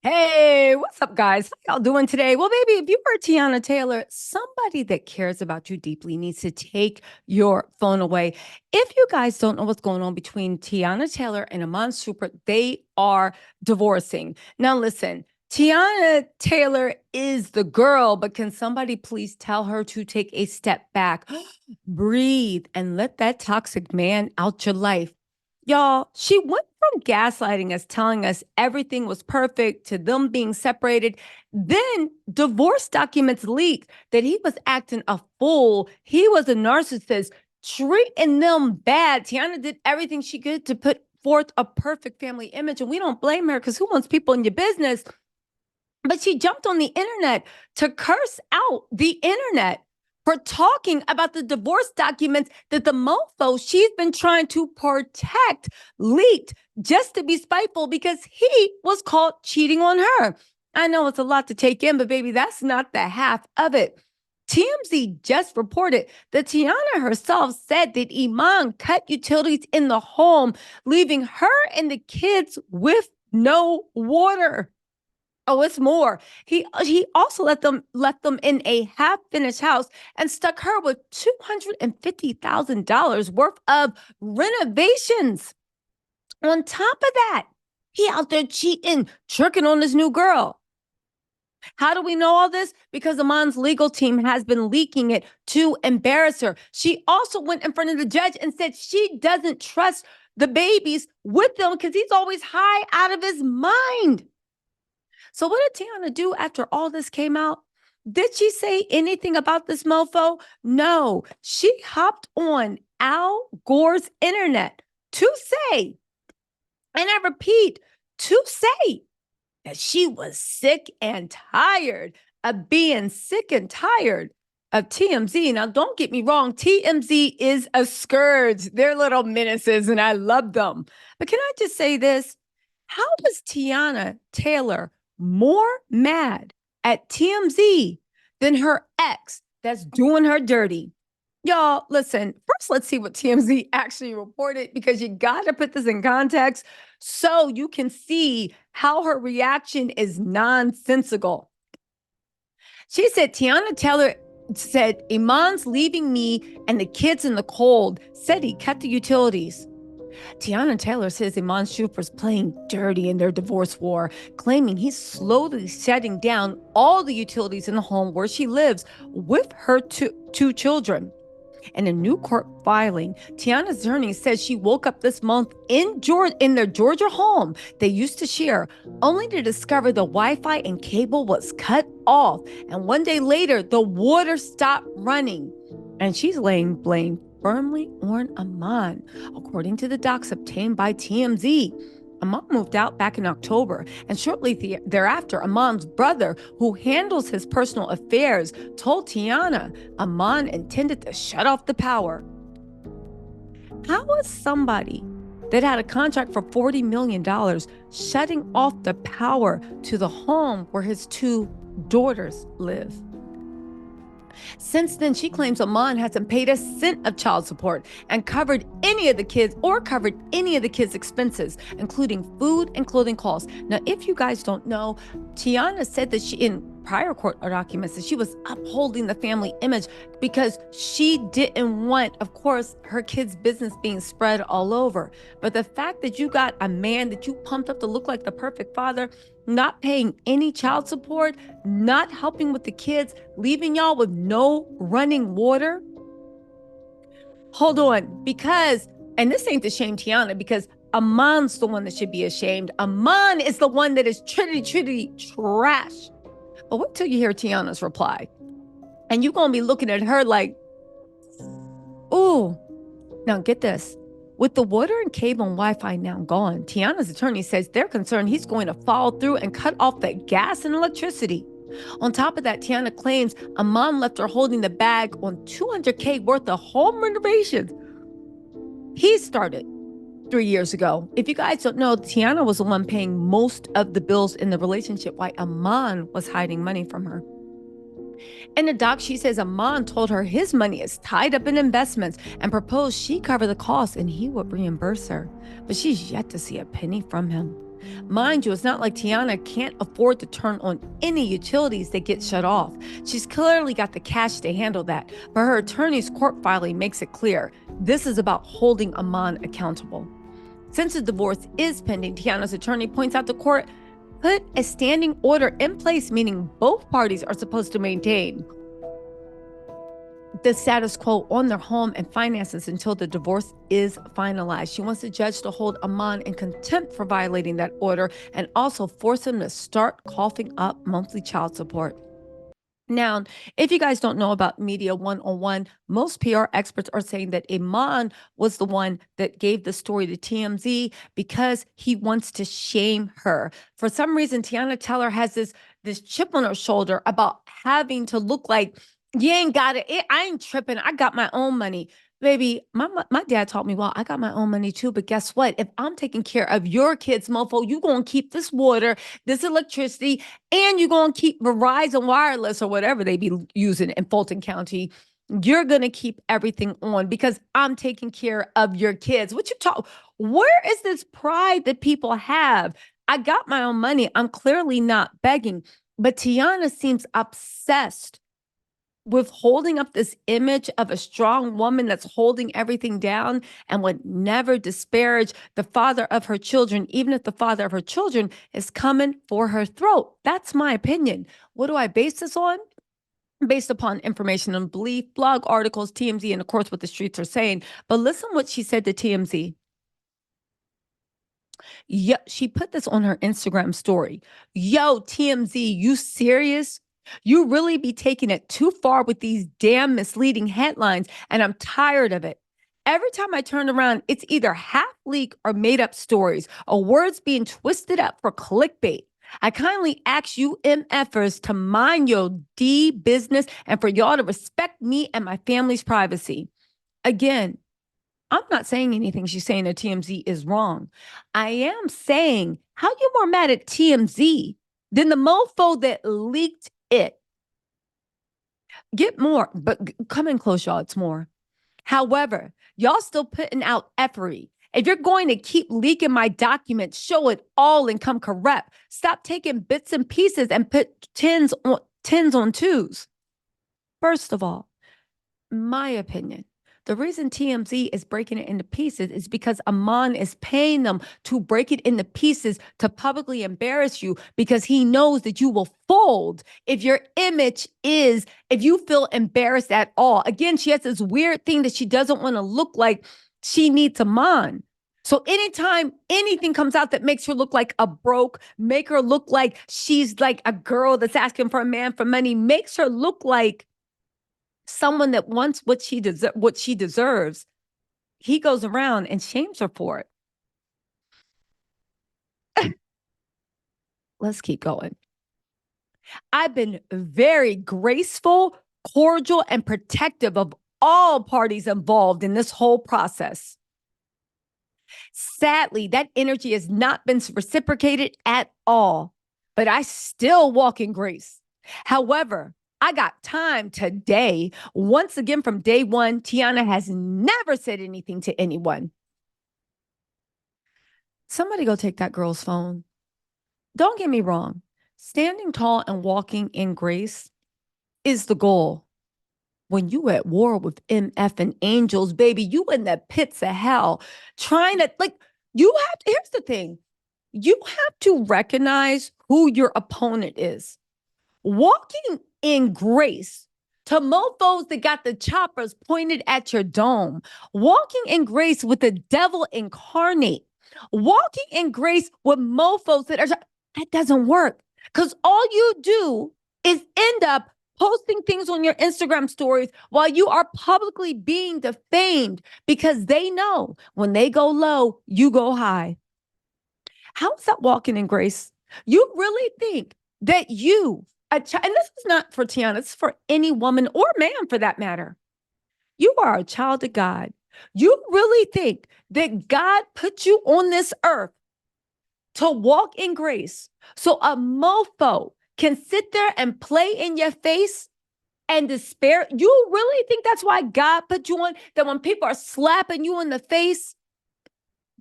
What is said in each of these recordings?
Hey, what's up, guys? How y'all doing today? Well, baby, if you are Teyana Taylor, somebody that cares about you deeply needs to take your phone away. If you guys don't know what's going on between Teyana Taylor and Iman Super, they are divorcing. Now, listen, Teyana Taylor is the girl, but can somebody please tell her to take a step back, breathe, and let that toxic man out your life? Y'all, she went from gaslighting us, telling us everything was perfect, to them being separated. Then divorce documents leaked that he was acting a fool. He was a narcissist, treating them bad. Teyana did everything she could to put forth a perfect family image, and we don't blame her because who wants people in your business? But she jumped on the internet to curse out the internet for talking about the divorce documents that the mofo she's been trying to protect leaked just to be spiteful because he was caught cheating on her. I know it's a lot to take in, but baby, that's not the half of it. TMZ just reported that Teyana herself said that Iman cut utilities in the home, leaving her and the kids with no water. Oh, it's more. He also left them in a half-finished house and stuck her with $250,000 worth of renovations. On top of that, he out there cheating, tricking on this new girl. How do we know all this? Because Aman's legal team has been leaking it to embarrass her. She also went in front of the judge and said she doesn't trust the babies with them because he's always high out of his mind. So what did Teyana do after all this came out? Did she say anything about this mofo? No. She hopped on Al Gore's internet to say, and I repeat, to say that she was sick and tired of being sick and tired of TMZ. Now, don't get me wrong. TMZ is a scourge. They're little menaces, and I love them. But can I just say this? How was Teyana Taylor more mad at TMZ than her ex that's doing her dirty? Y'all, listen, first let's see what TMZ actually reported, because you got to put this in context so you can see how her reaction is nonsensical. She said, Teyana Taylor said, Iman's leaving me and the kids in the cold, said he cut the utilities. Teyana Taylor says Iman Super's playing dirty in their divorce war, claiming he's slowly shutting down all the utilities in the home where she lives with her two children. In a new court filing, Teyana's attorney says she woke up this month in their Georgia home they used to share, only to discover the Wi-Fi and cable was cut off. And one day later, the water stopped running. And she's laying blame firmly on Iman, according to the docs obtained by TMZ. Iman moved out back in October, and shortly thereafter, Iman's brother, who handles his personal affairs, told Teyana Iman intended to shut off the power. How was somebody that had a contract for $40 million shutting off the power to the home where his two daughters live? Since then, she claims Iman hasn't paid a cent of child support and covered any of the kids' expenses, including food and clothing costs. Now, if you guys don't know, Teyana said that she, in prior court documents, that she was upholding the family image because she didn't want, of course, her kids' business being spread all over. But the fact that you got a man that you pumped up to look like the perfect father, not paying any child support, not helping with the kids, leaving y'all with no running water. Hold on, because, and this ain't to shame Teyana, because Iman's the one that should be ashamed. Iman is the one that is tritty trash. But wait till you hear Teyana's reply. And you're going to be looking at her like, ooh. Now get this. With the water and cable and Wi-Fi now gone, Teyana's attorney says they're concerned he's going to follow through and cut off the gas and electricity. On top of that, Teyana claims Iman left her holding the bag on $200K worth of home renovations he started 3 years ago. If you guys don't know, Teyana was the one paying most of the bills in the relationship, while Iman was hiding money from her. In the doc, she says Iman told her his money is tied up in investments and proposed she cover the costs and he would reimburse her. But she's yet to see a penny from him. Mind you, it's not like Teyana can't afford to turn on any utilities that get shut off. She's clearly got the cash to handle that, but her attorney's court filing makes it clear this is about holding Iman accountable. Since the divorce is pending, Teyana's attorney points out the court put a standing order in place, meaning both parties are supposed to maintain the status quo on their home and finances until the divorce is finalized. She wants the judge to hold Iman in contempt for violating that order and also force him to start coughing up monthly child support. Now, if you guys don't know about Media 101, most PR experts are saying that Iman was the one that gave the story to TMZ because he wants to shame her. For some reason, Teyana Teller has this chip on her shoulder about having to look like, you ain't got it. I ain't tripping. I got my own money. Baby, my dad taught me, well, I got my own money too. But guess what? If I'm taking care of your kids, mofo, you going to keep this water, this electricity, and you're going to keep Verizon Wireless or whatever they be using in Fulton County. You're going to keep everything on because I'm taking care of your kids. What you talk? Where is this pride that people have? I got my own money. I'm clearly not begging. But Teyana seems obsessed with holding up this image of a strong woman that's holding everything down and would never disparage the father of her children, even if the father of her children is coming for her throat. That's my opinion. What do I base this on? Based upon information and belief, blog articles, TMZ, and of course what the streets are saying. But listen what she said to TMZ. Yeah, she put this on her Instagram story. Yo, TMZ, you serious? You really be taking it too far with these damn misleading headlines, and I'm tired of it. Every time I turn around, it's either half leak or made up stories, or words being twisted up for clickbait. I kindly ask you MFers to mind your D business and for y'all to respect me and my family's privacy. Again, I'm not saying anything she's saying that TMZ is wrong. I am saying, how you more mad at TMZ than the mofo that leaked it? Get more, but come in close, y'all. It's more. However, y'all still putting out effery. If you're going to keep leaking my documents, show it all and come correct. Stop taking bits and pieces and put tens on twos. First of all, my opinion, the reason TMZ is breaking it into pieces is because Iman is paying them to break it into pieces to publicly embarrass you because he knows that you will fold if your image is, if you feel embarrassed at all. Again, she has this weird thing that she doesn't want to look like she needs Iman. So anytime anything comes out that makes her look like a broke, make her look like she's like a girl that's asking for a man for money, makes her look like someone that wants what she deserves, he goes around and shames her for it. Let's keep going. I've been very graceful, cordial, and protective of all parties involved in this whole process. Sadly, that energy has not been reciprocated at all, but I still walk in grace. However, I got time today. Once again, from day one, Teyana has never said anything to anyone. Somebody go take that girl's phone. Don't get me wrong. Standing tall and walking in grace is the goal. When you at war with MF and angels, baby, you in the pits of hell trying to, like, you have to, here's the thing. You have to recognize who your opponent is. Walking in grace to mofos that got the choppers pointed at your dome. Walking in grace with the devil incarnate. Walking in grace with mofos that doesn't work. Because all you do is end up posting things on your Instagram stories while you are publicly being defamed because they know when they go low, you go high. How is that walking in grace? You really think that you, and this is not for Teyana, it's for any woman or man for that matter. You are a child of God. You really think that God put you on this earth to walk in grace so a mofo can sit there and play in your face and despair? You really think that's why God put you on, that when people are slapping you in the face,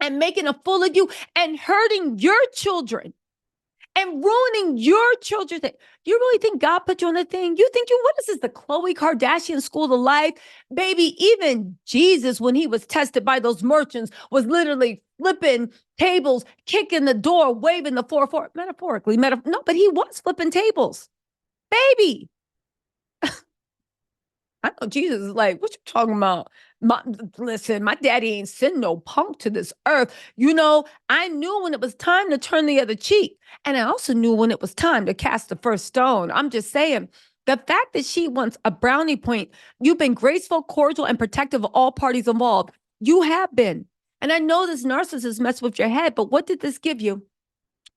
and making a fool of you and hurting your children and ruining your children's thing. You really think God put you on the thing? You think what is this, the Khloe Kardashian school of life? Baby, even Jesus, when he was tested by those merchants, was literally flipping tables, kicking the door, waving the 4-4, metaphorically. No, but he was flipping tables. Baby. I know Jesus is like, what you talking about? Listen, my daddy ain't send no punk to this earth. I knew when it was time to turn the other cheek. And I also knew when it was time to cast the first stone. I'm just saying, the fact that she wants a brownie point, you've been graceful, cordial, and protective of all parties involved. You have been. And I know this narcissist messed with your head, but what did this give you?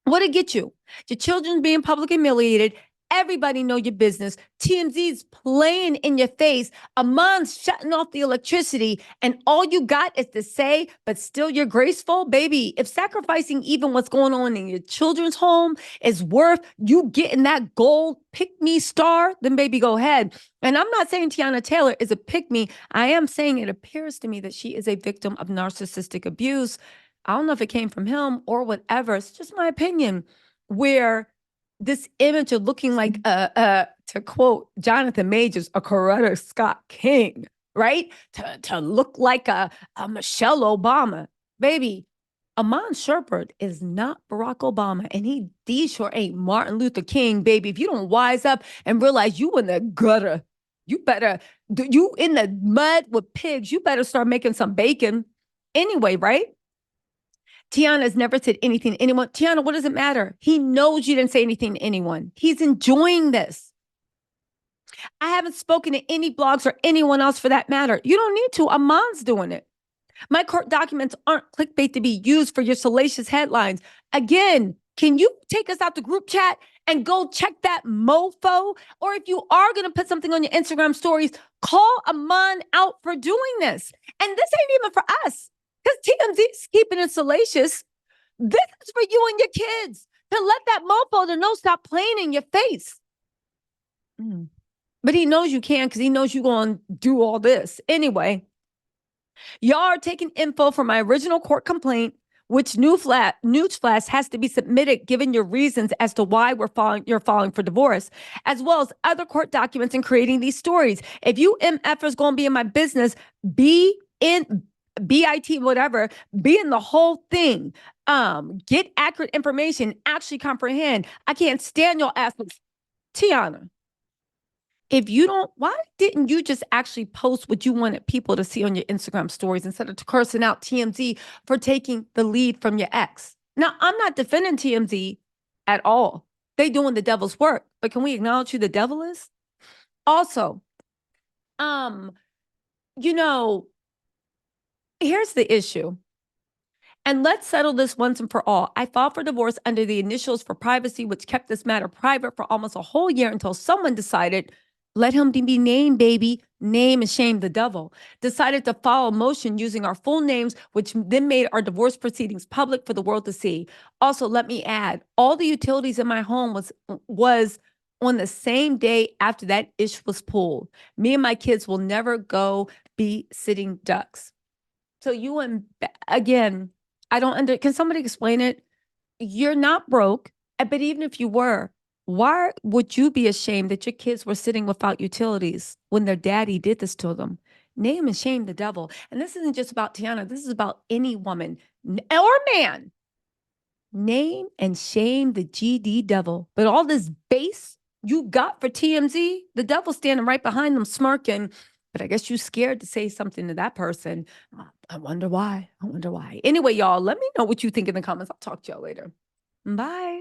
What did it get you? Your children being publicly humiliated. Everybody know your business. TMZ's playing in your face. Iman's shutting off the electricity. And all you got is to say, but still you're graceful. Baby, if sacrificing even what's going on in your children's home is worth you getting that gold pick-me star, then baby, go ahead. And I'm not saying Teyana Taylor is a pick-me. I am saying it appears to me that she is a victim of narcissistic abuse. I don't know if it came from him or whatever. It's just my opinion, where this image of looking like to quote Jonathan Majors, a Coretta Scott King, right? To look like a Michelle Obama. Baby, Iman Shumpert is not Barack Obama, and he sure ain't Martin Luther King, baby. If you don't wise up and realize you in the gutter, you in the mud with pigs, you better start making some bacon. Anyway, right? Teyana has never said anything to anyone. Teyana, what does it matter? He knows you didn't say anything to anyone. He's enjoying this. I haven't spoken to any blogs or anyone else for that matter. You don't need to. Iman's doing it. My court documents aren't clickbait to be used for your salacious headlines. Again, can you take us out the group chat and go check that mofo? Or if you are going to put something on your Instagram stories, call Iman out for doing this. And this ain't even for us, because TMZ's keeping it salacious. This is for you and your kids, to let that mofo to know stop playing in your face. But he knows you can, because he knows you're going to do all this. Anyway, y'all are taking info from my original court complaint, which newsflash has to be submitted given your reasons as to why you're filing for divorce, as well as other court documents and creating these stories. If you MFers going to be in my business, be in BIT, whatever, be in the whole thing. Get accurate information, actually comprehend. I can't stand your asses. Teyana, if you don't, why didn't you just actually post what you wanted people to see on your Instagram stories instead of cursing out TMZ for taking the lead from your ex? Now, I'm not defending TMZ at all. They doing the devil's work, but can we acknowledge who the devil is? Also, here's the issue. And let's settle this once and for all. I filed for divorce under the initials for privacy, which kept this matter private for almost a whole year until someone decided, let him be named, baby. Name and shame the devil. Decided to file a motion using our full names, which then made our divorce proceedings public for the world to see. Also, let me add, all the utilities in my home was on the same day after that ish was pulled. Me and my kids will never go be sitting ducks. So again, I don't can somebody explain it? You're not broke, but even if you were, why would you be ashamed that your kids were sitting without utilities when their daddy did this to them? Name and shame the devil. And this isn't just about Teyana. This is about any woman or man. Name and shame the GD devil. But all this base you got for TMZ, the devil standing right behind them smirking. But I guess you're scared to say something to that person. I wonder why. Anyway, y'all, let me know what you think in the comments. I'll talk to y'all later. Bye.